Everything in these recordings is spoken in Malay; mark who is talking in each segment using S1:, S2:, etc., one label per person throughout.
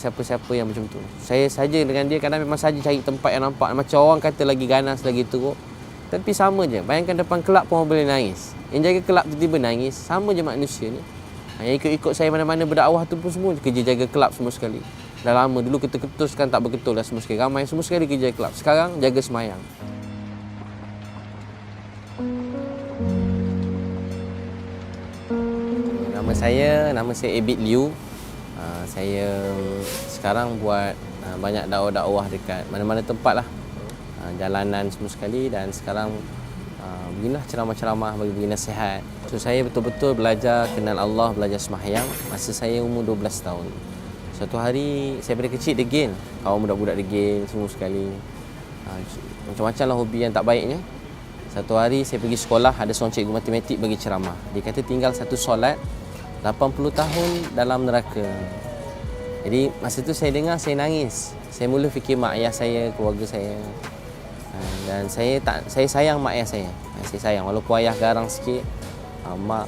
S1: Siapa-siapa yang macam tu. Saya saja dengan dia kadang memang saja cari tempat yang nampak macam orang kata lagi ganas, lagi teruk. Tapi sama je. Bayangkan depan kelab pun orang boleh nangis. Yang jaga kelab tiba-tiba nangis. Sama je manusia ni. Yang ikut-ikut saya mana-mana berdakwah tu pun semua kerja jaga kelab semua sekali. Dah lama dulu kita ketul, sekarang tak berketul dah semua sekali. Ramai semua sekali kerja kelab. Sekarang jaga semayang. Nama saya Abid Liu. Saya sekarang buat banyak dakwah-dakwah dekat mana-mana tempat lah. Jalanan semua sekali dan sekarang beginilah ceramah-ceramah bagi nasihat. So saya betul-betul belajar kenal Allah, belajar sembahyang masa saya umur 12 tahun. Suatu hari saya dari kecil degil, kawan budak-budak degil semua sekali. Macam-macam lah hobi yang tak baiknya. Satu hari saya pergi sekolah, ada seorang cikgu matematik bagi ceramah. Dia kata tinggal satu solat 80 tahun dalam neraka. Jadi masa tu saya dengar, saya nangis. Saya mula fikir mak ayah saya, keluarga saya. Dan saya sayang mak ayah saya. Saya sayang walaupun ayah garang sikit, mak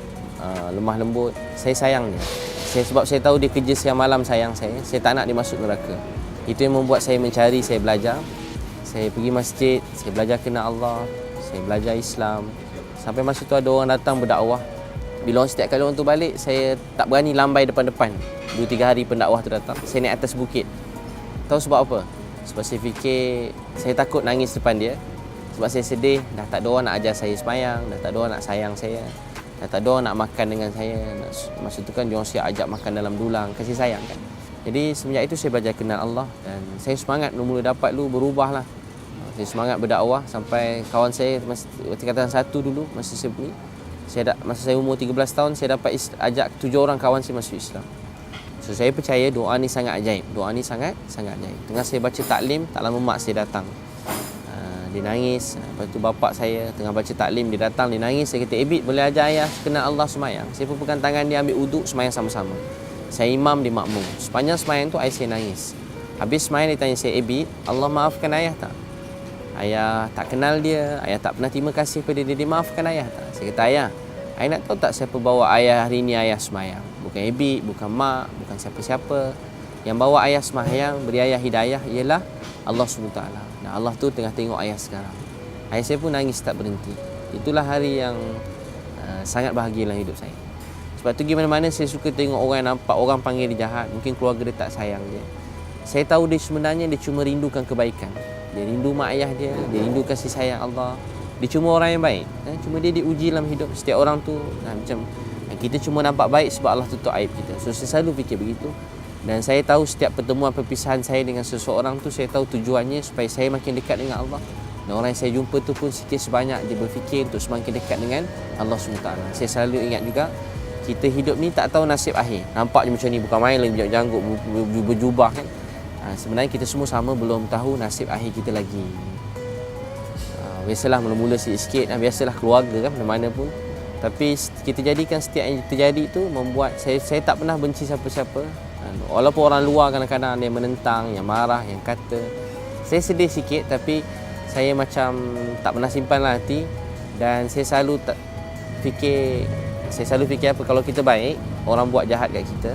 S1: lemah lembut, saya sayang dia. Sebab saya tahu dia kerja siang malam sayang saya tak nak dia masuk neraka. Itu yang membuat saya mencari, saya belajar. Saya pergi masjid, saya belajar kenal Allah, saya belajar Islam. Sampai masa tu ada orang datang berdakwah. Bila setiap kali orang tu balik, saya tak berani lambai depan-depan. 2-3 hari pendakwah tu datang, saya naik atas bukit. Tahu sebab apa? Sebab saya fikir, saya takut nangis depan dia. Sebab saya sedih, dah tak ada orang nak ajar saya sembahyang, dah tak ada orang nak sayang saya, dah tak ada orang nak makan dengan saya. Masa tu kan diorang siap ajak makan dalam dulang, kasih sayang kan. Jadi semenjak itu saya belajar kenal Allah dan saya semangat mula dapat berubah lah. Saya semangat berdakwah sampai kawan saya masa tingkatan 1 dulu masa saya pergi. Masa saya umur 13 tahun, saya dapat ajak 7 orang kawan saya masuk Islam. So saya percaya doa ni sangat ajaib. Doa ni sangat ajaib. Tengah saya baca taklim, tak lama mak saya datang. Dia nangis. Lepas tu bapak saya tengah baca taklim, dia datang, dia nangis. Saya kata, Abid boleh ajar ayah kenal Allah semayang. Saya pun pegang tangan dia, ambil uduk, semayang sama-sama. Saya imam, dia makmum. Sepanjang semayang tu ayah saya nangis. Habis semayang dia tanya saya, Abid, Allah maafkan ayah tak? Ayah tak kenal dia, ayah tak pernah terima kasih pada dia maafkan ayah tak? Saya kata, ayah nak tahu tak siapa bawa ayah hari ni ayah semayang? Bukan Abid, bukan mak, bukan siapa-siapa. Yang bawa ayah semayang, beri ayah hidayah ialah Allah SWT. Nah, Allah tu tengah tengok ayah sekarang. Ayah saya pun nangis tak berhenti. Itulah hari yang sangat bahagia dalam hidup saya. Sebab tu gimana-mana saya suka tengok orang yang nampak orang panggil dia jahat, mungkin keluarga dia tak sayang dia. Saya tahu dia sebenarnya dia cuma rindukan kebaikan. Dia rindu mak ayah dia rindu kasih sayang Allah. Dia cuma orang yang baik. Cuma dia diuji dalam hidup. Setiap orang tu macam kita cuma nampak baik sebab Allah tutup aib kita. So saya selalu fikir begitu. Dan saya tahu setiap pertemuan perpisahan saya dengan seseorang tu, saya tahu tujuannya supaya saya makin dekat dengan Allah. Dan orang yang saya jumpa tu pun sikit sebanyak dia berfikir untuk semakin dekat dengan Allah SWT. Saya selalu ingat juga, kita hidup ni tak tahu nasib akhir. Nampak je macam ni, bukan main lagi janggut, berjubah kan. Sebenarnya kita semua sama, belum tahu nasib akhir kita lagi. Biasalah mula-mula sikit-sikit, biasalah keluarga kan, mana-mana pun. Tapi kita jadikan setiap yang terjadi tu membuat saya tak pernah benci siapa-siapa. Walaupun orang luar kadang-kadang ada yang menentang, yang marah, yang kata. Saya sedih sikit tapi saya macam tak pernah simpanlah hati. Dan saya selalu fikir apa, kalau kita baik, orang buat jahat kat kita,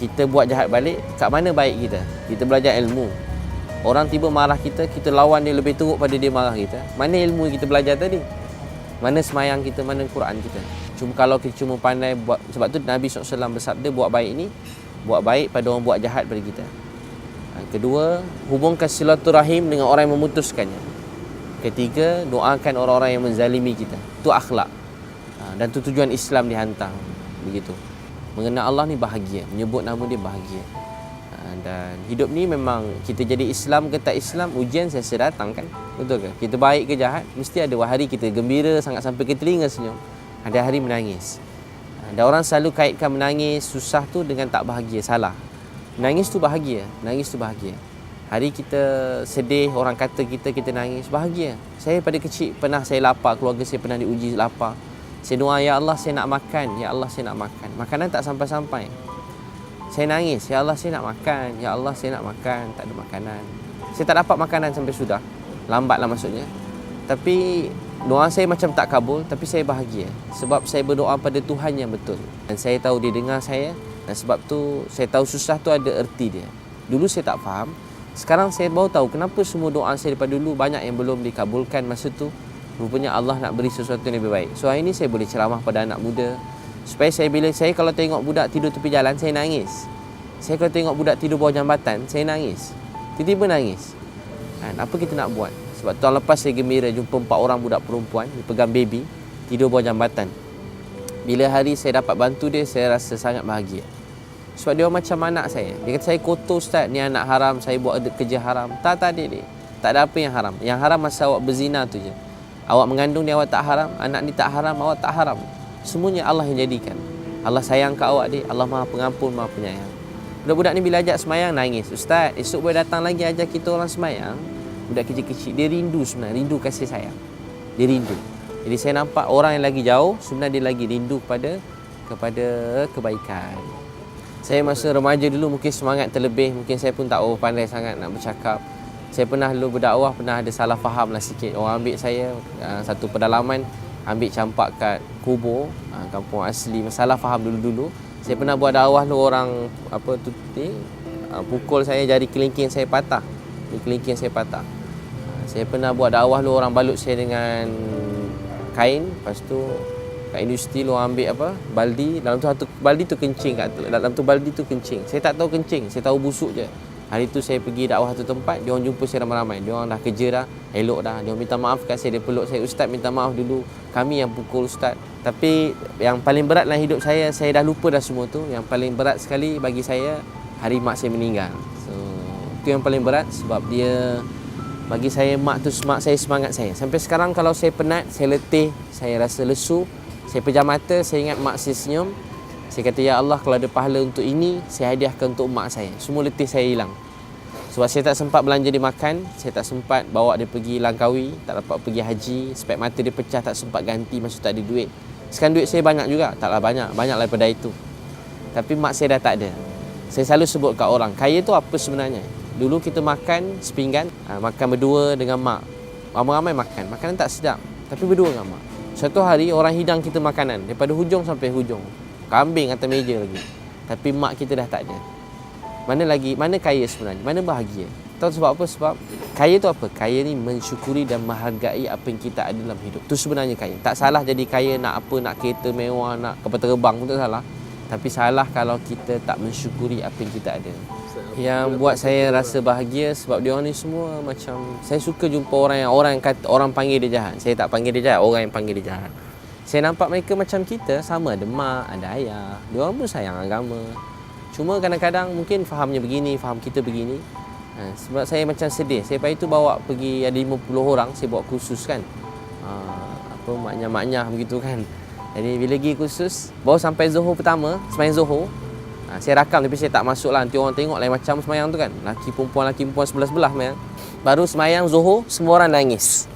S1: kita buat jahat balik, kat mana baik kita? Kita belajar ilmu. Orang tiba marah kita, kita lawan dia lebih teruk pada dia marah kita. Mana ilmu yang kita belajar tadi? Mana semayang kita, mana Quran kita? Cuma kalau kita cuma pandai buat, sebab tu Nabi SAW bersabda, buat baik ni, buat baik pada orang buat jahat pada kita. Kedua, hubungkan silaturahim dengan orang yang memutuskannya. Ketiga, doakan orang-orang yang menzalimi kita. Itu akhlak. Dan tu tujuan Islam dihantar. Begitu. Mengenal Allah ni bahagia, menyebut nama dia bahagia. Dan hidup ni memang kita jadi Islam ke tak Islam, ujian saya datang kan. Betul ke? Kita baik ke jahat, mesti ada hari kita gembira sangat sampai ke telinga senyum. Ada hari menangis. Dan orang selalu kaitkan menangis susah tu dengan tak bahagia. Salah. Menangis tu bahagia. Menangis tu bahagia. Hari kita sedih, orang kata kita nangis, bahagia. Saya pada kecil pernah saya lapar, keluarga saya pernah diuji lapar. Saya doa, ya Allah saya nak makan, ya Allah saya nak makan. Makanan tak sampai-sampai. Saya nangis, ya Allah saya nak makan, ya Allah saya nak makan, tak ada makanan. Saya tak dapat makanan sampai sudah. Lambatlah maksudnya. Tapi doa saya macam tak kabul, tapi saya bahagia. Sebab saya berdoa pada Tuhan yang betul. Dan saya tahu dia dengar saya Dan sebab tu saya tahu susah tu ada erti dia. Dulu saya tak faham. Sekarang saya baru tahu kenapa semua doa saya daripada dulu banyak yang belum dikabulkan masa tu. Rupanya Allah nak beri sesuatu yang lebih baik. So hari ni saya boleh ceramah pada anak muda. Supaya bila saya kalau tengok budak tidur tepi jalan, saya nangis. Saya kalau tengok budak tidur bawah jambatan, saya nangis. Tiba-tiba nangis. Apa kita nak buat? Sebab tahun lepas saya gembira jumpa 4 orang budak perempuan, dia pegang baby, tidur bawah jambatan. Bila hari saya dapat bantu dia, saya rasa sangat bahagia. Sebab dia macam anak saya. Dia kata saya kotor ustaz, ni anak haram, saya buat kerja haram. Tak adik. Tak ada apa yang haram. Yang haram masa awak berzina tu je. Awak mengandung dia awak tak haram, anak ni tak haram, awak tak haram. Semuanya Allah yang jadikan. Allah sayang kat awak dia, Allah Maha Pengampun, Maha Penyayang. Budak-budak ni bila ajak semayang nangis. Ustaz, esok boleh datang lagi ajak kita orang semayang. Budak kecil-kecil, dia rindu sebenarnya, rindu kasih sayang. Dia rindu. Jadi saya nampak orang yang lagi jauh, sebenarnya dia lagi rindu kepada kebaikan. Saya masa remaja dulu mungkin semangat terlebih, mungkin saya pun tak pandai sangat nak bercakap. Saya pernah dulu berdakwah, pernah ada salah faham lah sikit. Orang ambil saya, satu pedalaman, ambil campak kat kubur, kampung asli, salah faham dulu-dulu. Saya pernah buat dakwah lu orang pukul saya, jari kelingking saya patah. Kelingking saya patah. Saya pernah buat dakwah lu orang balut saya dengan kain, lepas tu kat industri lu ambil baldi, dalam tu satu baldi tu kencing, dalam tu baldi tu kencing. Saya tak tahu kencing, saya tahu busuk je. Hari tu saya pergi dakwah satu tempat, dia orang jumpa saya ramai-ramai. Dia orang dah kerja dah, elok dah. Dia orang minta maaf kat saya, dia peluk saya, ustaz minta maaf dulu, kami yang pukul ustaz. Tapi yang paling berat dalam hidup saya dah lupa dah semua tu. Yang paling berat sekali bagi saya, hari mak saya meninggal. So, itu yang paling berat sebab dia bagi saya, mak saya semangat saya. Sampai sekarang kalau saya penat, saya letih, saya rasa lesu, saya pejam mata, saya ingat mak saya senyum. Saya kata, ya Allah, kalau ada pahala untuk ini, saya hadiahkan untuk mak saya. Semua letih saya hilang. Sebab saya tak sempat belanja dia makan, saya tak sempat bawa dia pergi Langkawi, tak dapat pergi haji, spek mata dia pecah, tak sempat ganti masa tak ada duit. Sekarang duit saya banyak juga, taklah banyak daripada itu. Tapi mak saya dah tak ada. Saya selalu sebut kat orang, kaya tu apa sebenarnya? Dulu kita makan sepinggan, makan berdua dengan mak. Ramai-ramai makan, makanan tak sedap, tapi berdua dengan mak. Suatu hari orang hidang kita makanan daripada hujung sampai hujung. Kambing atas meja lagi. Tapi mak kita dah tak ada. Mana kaya sebenarnya? Mana bahagia? Tahu sebab apa? Sebab kaya tu apa? Kaya ni mensyukuri dan menghargai apa yang kita ada dalam hidup. Tu sebenarnya kaya. Tak salah jadi kaya nak apa, nak kereta mewah, nak kapal terbang pun tak salah. Tapi salah kalau kita tak mensyukuri apa yang kita ada. Yang buat saya rasa bahagia sebab dia orang ni semua macam, saya suka jumpa orang yang kata orang panggil dia jahat. Saya tak panggil dia jahat, orang yang panggil dia jahat. Saya nampak mereka macam kita, sama ada mak, ada ayah. Dia orang pun sayang agama. Cuma kadang-kadang mungkin fahamnya begini, faham kita begini. Sebab saya macam sedih. Saya pagi tu bawa pergi, ada 50 orang, saya buat kursus kan. Maknya-maknya begitu kan. Jadi bila pergi kursus, baru sampai Zuhur pertama, sembahyang Zuhur. Saya rakam tapi saya tak masuk lah. Nanti orang tengok lain macam sembahyang tu kan. Laki perempuan sebelah-sebelah sembahyang. Baru sembahyang Zuhur, semua orang nangis.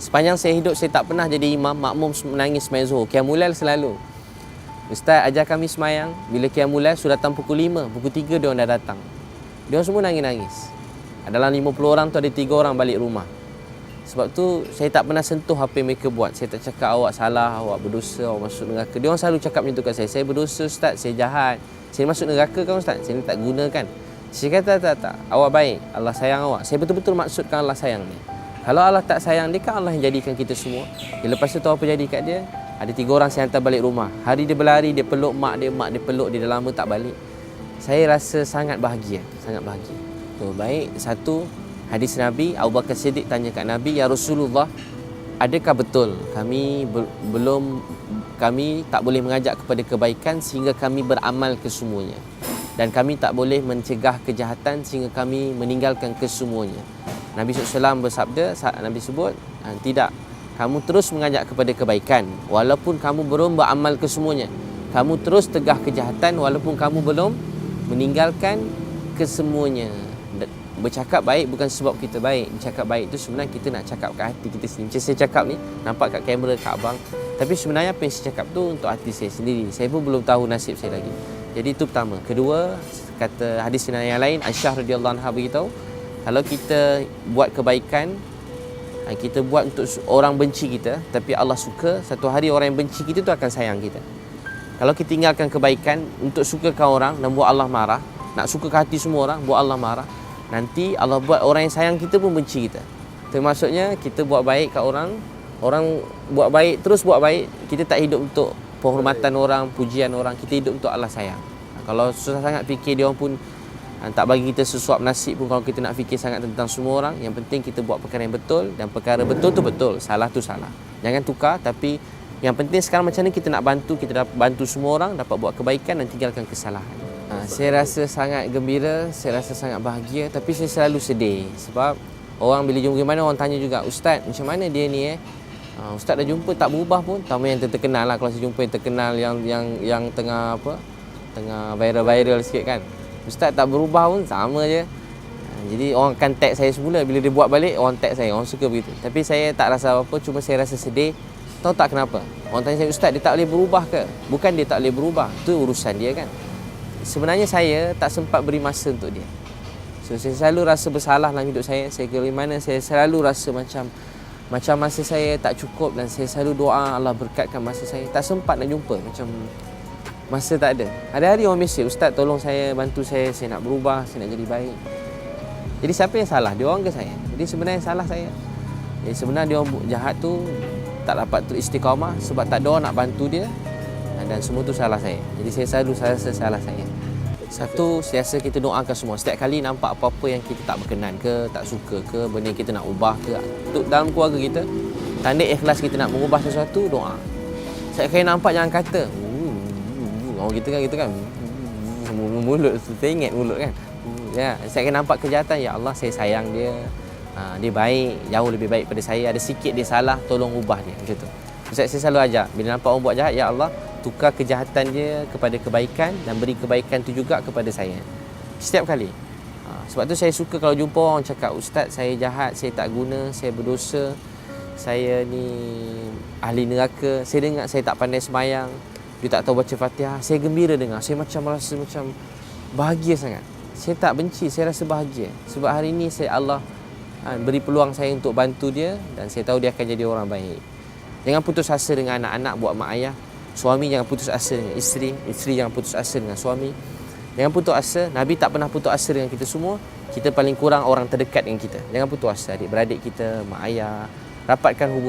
S1: Sepanjang saya hidup, saya tak pernah jadi imam, makmum menangis sembahyang Zuhur. Qiyamul selalu. Ustaz ajar kami sembahyang, bila Qiyamul sudah datang pukul 5, pukul 3 dia orang dah datang. Dia orang semua nangis-nangis. Dalam 50 orang tu ada 3 orang balik rumah. Sebab tu saya tak pernah sentuh apa yang mereka buat. Saya tak cakap awak salah, awak berdosa, awak masuk neraka. Dia orang selalu cakap macam tu kat saya. Saya berdosa ustaz, saya jahat. Saya masuk neraka kan ustaz? Saya tak gunakan. Saya kata tak. Awak baik, Allah sayang awak. Saya betul-betul maksudkan Allah sayang ni. Kalau Allah tak sayang dia, kan Allah yang jadikan kita semua. Lepas tu tahu apa jadi kat dia? Ada 3 orang saya hantar balik rumah. Hari dia berlari, dia peluk mak dia peluk dia, dah lama tak balik. Saya rasa sangat bahagia, sangat bahagia. Tu baik, satu hadis Nabi, Abu Bakar Siddiq tanya kat Nabi, ya Rasulullah, adakah betul kami kami tak boleh mengajak kepada kebaikan sehingga kami beramal kesemuanya, dan kami tak boleh mencegah kejahatan sehingga kami meninggalkan kesemuanya? Nabi SAW bersabda, Nabi sebut, tidak, kamu terus mengajak kepada kebaikan walaupun kamu belum beramal kesemuanya. Kamu terus tegah kejahatan walaupun kamu belum meninggalkan kesemuanya. Bercakap baik bukan sebab kita baik. Bercakap baik tu sebenarnya kita nak cakap kat hati kita sendiri. Macam saya cakap ni, nampak kat kamera kat abang, tapi sebenarnya apa yang saya cakap tu untuk hati saya sendiri. Saya pun belum tahu nasib saya lagi. Jadi itu pertama. Kedua, kata hadis yang lain, Aisyah radhiyallahu anha beritahu, kalau kita buat kebaikan, kita buat untuk orang benci kita, tapi Allah suka, satu hari orang yang benci kita tu akan sayang kita. Kalau kita tinggalkan kebaikan untuk sukakan orang dan buat Allah marah, nak suka ke hati semua orang, buat Allah marah, nanti Allah buat orang yang sayang kita pun benci kita. Termasuknya kita buat baik kat orang, orang buat baik, terus buat baik, kita tak hidup untuk penghormatan orang, pujian orang, kita hidup untuk Allah sayang. Kalau susah sangat fikir, dia orang pun tak bagi kita sesuap nasib pun. Kalau kita nak fikir sangat tentang semua orang, yang penting kita buat perkara yang betul, dan perkara betul tu betul, salah tu salah. Jangan tukar, tapi yang penting sekarang macam mana kita nak bantu, kita dapat bantu semua orang, dapat buat kebaikan dan tinggalkan kesalahan. Saya rasa sangat gembira, saya rasa sangat bahagia, tapi saya selalu sedih sebab orang bila jumpa mana orang tanya juga, "Ustaz, macam mana dia ni Ustaz dah jumpa tak berubah pun." Tamu yang terkenal lah, kalau saya jumpa yang terkenal yang tengah tengah viral sikit kan. "Ustaz tak berubah pun, sama je." Jadi orang akan tag saya semula, bila dia buat balik orang tag saya, orang suka begitu. Tapi saya tak rasa apa-apa, cuma saya rasa sedih. Tahu tak kenapa? Orang tanya saya, "Ustaz, dia tak boleh berubah ke?" Bukan dia tak boleh berubah, tu urusan dia kan. Sebenarnya saya tak sempat beri masa untuk dia. So, saya selalu rasa bersalah dalam hidup saya. Saya ke mana, saya selalu rasa macam masa saya tak cukup, dan saya selalu doa Allah berkatkan masa saya. Tak sempat nak jumpa, macam masa tak ada. Hari-hari orang mesej, "Ustaz, tolong saya, bantu saya nak berubah, saya nak jadi baik." Jadi siapa yang salah? Dia orang ke saya? Jadi sebenarnya salah saya. Jadi sebenarnya dia orang jahat tu tak dapat tu istiqamah sebab tak ada orang nak bantu dia, dan semua tu salah saya. Jadi saya selalu rasa salah saya. Satu, saya rasa kita doakan semua. Setiap kali nampak apa-apa yang kita tak berkenan ke, tak suka ke, benda yang kita nak ubah ke, untuk dalam keluarga kita, tanda ikhlas kita nak mengubah sesuatu, doa. Setiap kali nampak jangan kata, orang kita kan, mulut, teringat mulut kan. Ya, setiap kali nampak kejahatan, ya Allah, saya sayang dia. Dia baik, jauh lebih baik pada saya. Ada sikit dia salah, tolong ubah dia. Macam tu. Ustaz, saya selalu ajar, bila nampak orang buat jahat, ya Allah, tukar kejahatan dia kepada kebaikan dan beri kebaikan tu juga kepada saya. Setiap kali. Sebab tu saya suka kalau jumpa orang cakap, "Ustaz, saya jahat, saya tak guna, saya berdosa, saya ni ahli neraka." Saya dengar saya tak pandai sembahyang, dia tak tahu baca Fatihah. Saya gembira dengar. Saya rasa macam bahagia sangat. Saya tak benci, saya rasa bahagia. Sebab hari ini Allah beri peluang saya untuk bantu dia, dan saya tahu dia akan jadi orang baik. Jangan putus asa dengan anak-anak buat mak ayah. Suami jangan putus asa dengan isteri. Isteri jangan putus asa dengan suami. Jangan putus asa. Nabi tak pernah putus asa dengan kita semua. Kita paling kurang orang terdekat dengan kita. Jangan putus asa. Adik-beradik kita, mak ayah. Rapatkan hubungan.